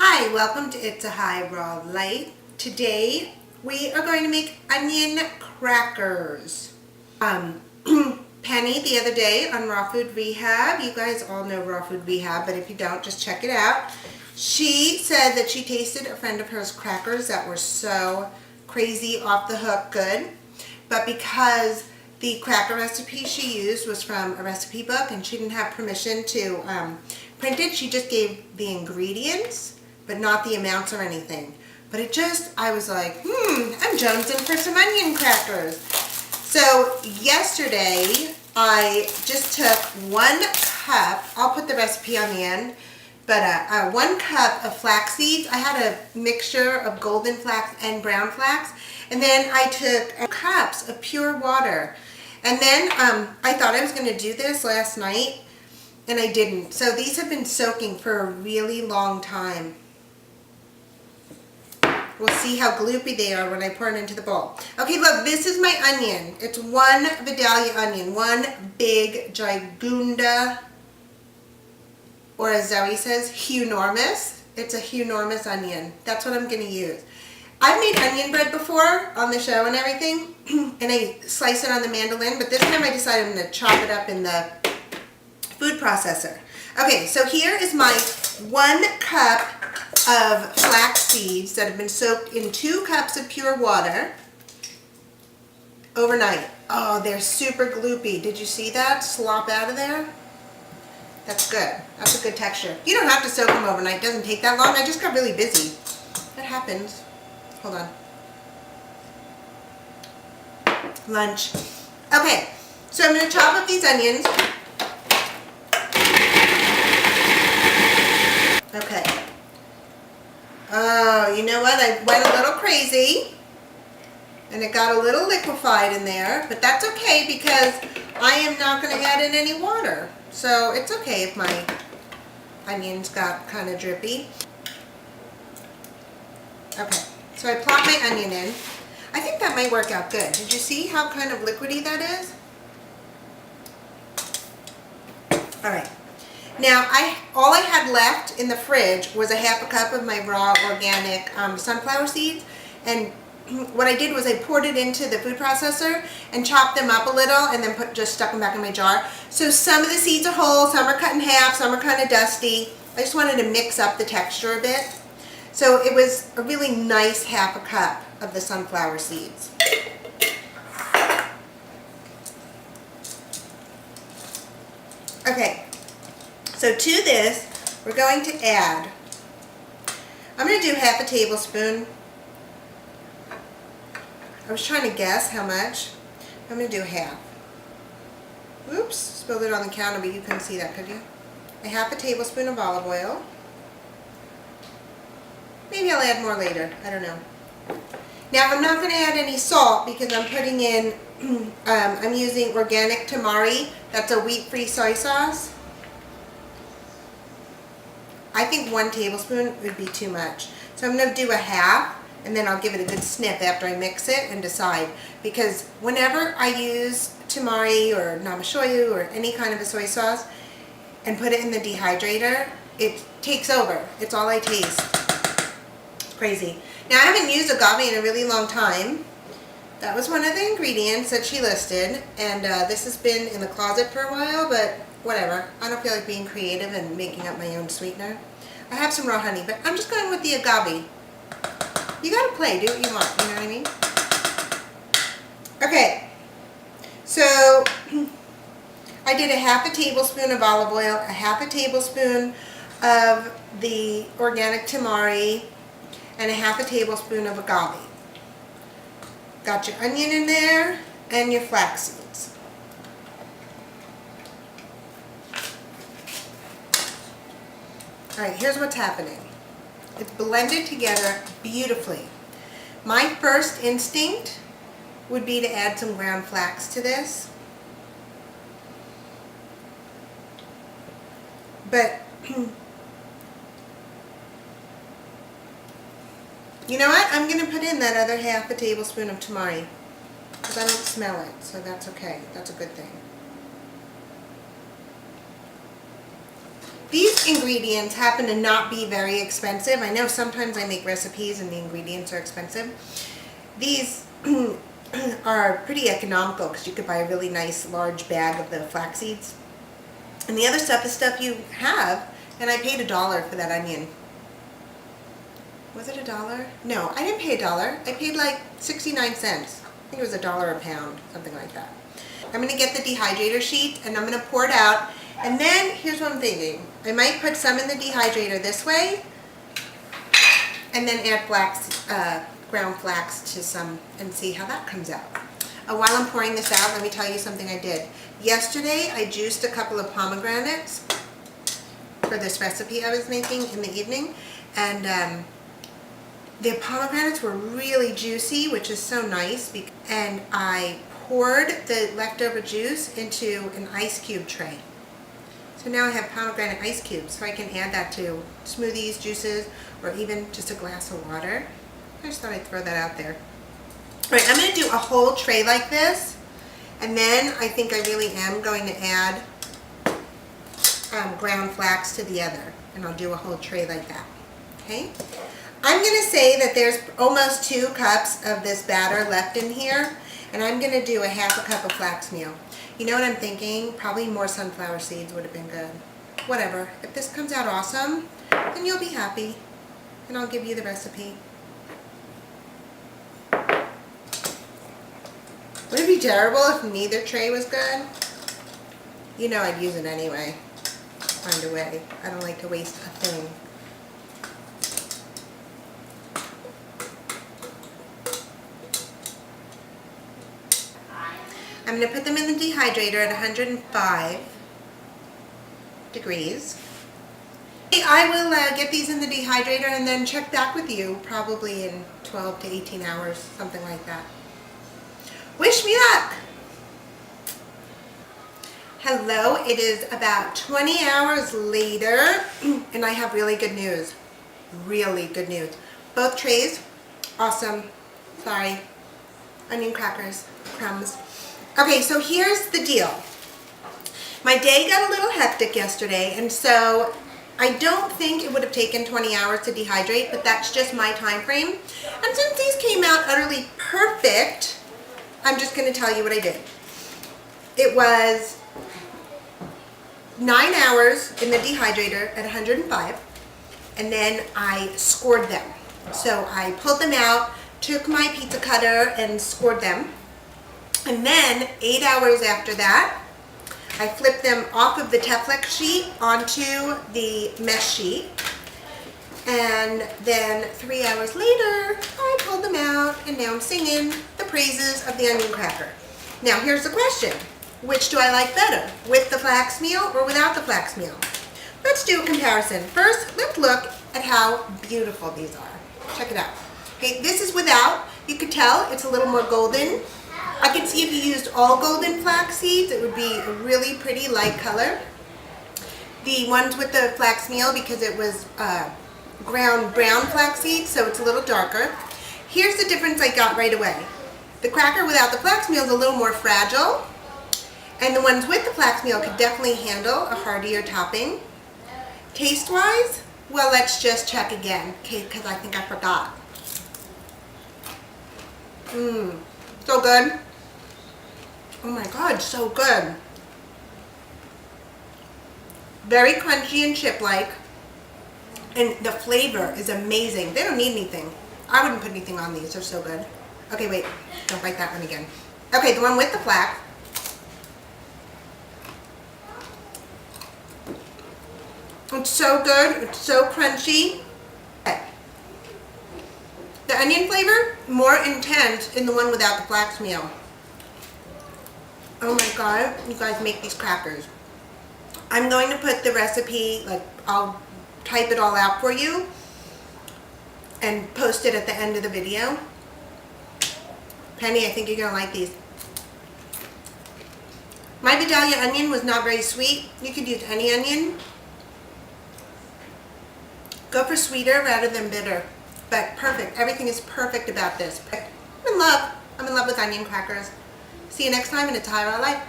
Hi, welcome to It's a High Raw Light. Today we are going to make onion crackers. Penny the other day on Raw Food Rehab, you guys all know Raw Food Rehab, but if you don't, just check it out. She said that she tasted a friend of hers crackers that were so crazy off the hook good, but because the cracker recipe she used was from a recipe book and she didn't have permission to print it, she just gave the ingredients but not the amounts or anything. But it just, I was like, I'm jonesing for some onion crackers. So yesterday, I just took 1 cup, I'll put the recipe on the end, but 1 cup of flax seeds. I had a mixture of golden flax and brown flax. And then I took cups of pure water. And then I thought I was going to do this last night, and I didn't. So these have been soaking for a really long time. We'll see how gloopy they are when I pour it into the bowl. Okay, look, this is my onion. It's 1 Vidalia onion, 1 big gigunda, or as Zoe says, hunormous. It's a hunormous onion. That's what I'm going to use. I've made onion bread before on the show and everything, and I slice it on the mandolin, but this time I decided I'm going to chop it up in the food processor. Okay, so here is my 1 cup of flax seeds that have been soaked in 2 cups of pure water overnight. Oh, they're super gloopy. Did you see that slop out of there? That's good. That's a good texture. You don't have to soak them overnight. It doesn't take that long. I just got really busy. That happens. Hold on. Lunch. Okay, so I'm going to chop up these onions. Okay. Oh, you know what? I went a little crazy and it got a little liquefied in there, but that's okay because I am not going to add in any water. So it's okay if my onions got kind of drippy. Okay, so I plop my onion in. I think that might work out good. Did you see how kind of liquidy that is? All right. Now, all I had left in the fridge was a 1/2 cup of my raw organic sunflower seeds, and what I did was I poured it into the food processor and chopped them up a little and then just stuck them back in my jar. So some of the seeds are whole, some are cut in half, some are kind of dusty. I just wanted to mix up the texture a bit. So it was a really nice 1/2 cup of the sunflower seeds. Okay. So to this, we're going to add, I'm going to do 1/2 tablespoon. I was trying to guess how much. I'm going to do 1/2. Oops, spilled it on the counter, but you couldn't see that, could you? 1/2 tablespoon of olive oil. Maybe I'll add more later, I don't know. Now I'm not going to add any salt because I'm putting in, I'm using Organic Tamari. That's a wheat-free soy sauce. I think 1 tablespoon would be too much. So I'm going to do 1/2 and then I'll give it a good sniff after I mix it and decide. Because whenever I use Tamari or Nama Shoyu or any kind of a soy sauce and put it in the dehydrator, it takes over. It's all I taste. It's crazy. Now I haven't used agave in a really long time. That was one of the ingredients that she listed, and this has been in the closet for a while, but whatever. I don't feel like being creative and making up my own sweetener. I have some raw honey, but I'm just going with the agave. You gotta play, do what you want, you know what I mean? Okay, so I did 1/2 tablespoon of olive oil, 1/2 tablespoon of the organic tamari, and 1/2 tablespoon of agave. Got your onion in there and your flax seeds. Alright, here's what's happening. It's blended together beautifully. My first instinct would be to add some ground flax to this. But, you know what? I'm going to put in that other 1/2 tablespoon of tamari because I don't smell it, so that's okay. That's a good thing. These ingredients happen to not be very expensive. I know sometimes I make recipes and the ingredients are expensive. These are pretty economical because you could buy a really nice large bag of the flax seeds. And the other stuff is stuff you have, and I paid $1 for that onion. Was it $1? No, I didn't pay $1. I paid like 69 cents. I think it was $1 a pound, something like that. I'm going to get the dehydrator sheet and I'm going to pour it out. And then, here's what I'm thinking. I might put some in the dehydrator this way, and then add ground flax to some and see how that comes out. While I'm pouring this out, let me tell you something I did. Yesterday, I juiced a couple of pomegranates for this recipe I was making in the evening. And the pomegranates were really juicy, which is so nice. And I poured the leftover juice into an ice cube tray. So now I have pomegranate ice cubes, so I can add that to smoothies, juices, or even just a glass of water. I just thought I'd throw that out there. All right, I'm going to do a whole tray like this, and then I think I really am going to add ground flax to the other, and I'll do a whole tray like that. Okay? I'm going to say that there's almost 2 cups of this batter left in here, and I'm going to do a half a cup of flax meal. You know what I'm thinking? Probably more sunflower seeds would have been good. Whatever. If this comes out awesome, then you'll be happy, and I'll give you the recipe. Would it be terrible if neither tray was good? You know I'd use it anyway. Find a way. I don't like to waste a thing. I'm going to put them in the dehydrator at 105 degrees. I will get these in the dehydrator and then check back with you probably in 12 to 18 hours, something like that. Wish me luck! Hello, it is about 20 hours later and I have really good news. Really good news. Both trays, awesome. Sorry, onion crackers, crumbs. Okay, so here's the deal. My day got a little hectic yesterday, and so I don't think it would have taken 20 hours to dehydrate, but that's just my time frame. And since these came out utterly perfect, I'm just going to tell you what I did. It was 9 hours in the dehydrator at 105, and then I scored them. So I pulled them out, took my pizza cutter and scored them. And then 8 hours after that, I flipped them off of the Teflon sheet onto the mesh sheet. And then 3 hours later, I pulled them out and now I'm singing the praises of the onion cracker. Now here's the question. Which do I like better? With the flax meal or without the flax meal? Let's do a comparison. First, let's look at how beautiful these are. Check it out. Okay, this is without. You could tell it's a little more golden. I can see if you used all golden flax seeds, it would be a really pretty light color. The ones with the flax meal, because it was ground brown flax seeds, so it's a little darker. Here's the difference I got right away. The cracker without the flax meal is a little more fragile, and the ones with the flax meal could definitely handle a heartier topping. Taste-wise, well, let's just check again, okay, because I think I forgot. So good. Oh my God, so good. Very crunchy and chip-like. And the flavor is amazing. They don't need anything. I wouldn't put anything on these, they're so good. Okay, wait, don't bite that one again. Okay, the one with the flax. It's so good, it's so crunchy. The onion flavor, more intense in the one without the flax meal. Oh my God, you guys make these crackers. I'm going to put the recipe, like I'll type it all out for you and post it at the end of the video. Penny, I think you're gonna like these. My Vidalia onion was not very sweet. You could use any onion. Go for sweeter rather than bitter. But perfect. Everything is perfect about this. I'm in love. I'm in love with onion crackers. See you next time in A Thai Raw Life.